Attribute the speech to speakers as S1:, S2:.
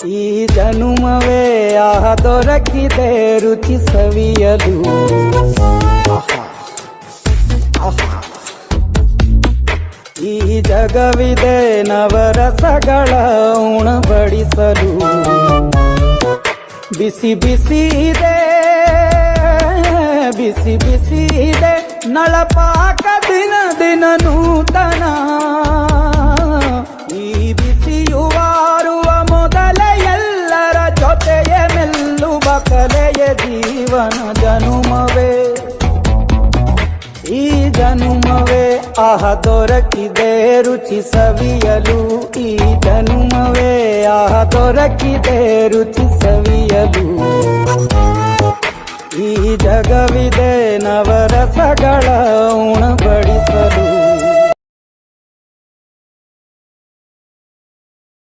S1: ಈ ಜನುಮವೇ ಆಹ ದೊರಕಿದೆ ರುಚಿ ಸವಿಯಲು. ಈ ಜಗವಿದೆ ನವರಸಗಳ ಉಣಬಡಿಸಲು. ಬಿಸಿ ಬಿಸಿ ಇದೆ, ಬಿಸಿ ಬಿಸಿ ಇದೆ ನಳಪಾಕ ದಿನ ದಿನ ನೂತನ. ಈ ಬಿಸಿಯುವಾರುವ ಮೊದಲೇ ಎಲ್ಲರ ಜೊತೆಯೇ ಮೆಲ್ಲುವ ಕಲೆಯ ಜೀವನ ಜನುಮವೇ. ಈ ಜನುಮವೇ ಆಹ ದೊರಕಿದೆ ರುಚಿ ಸವಿಯಲು. ಈ ಜನುಮವೇ ಆಹ ದೊರಕಿದೆ ರುಚಿ ಸವಿಯಲು. ಈ ಜಗವಿದೆ ನವರಸಗಳ ಉಣಬಡಿಸಲು.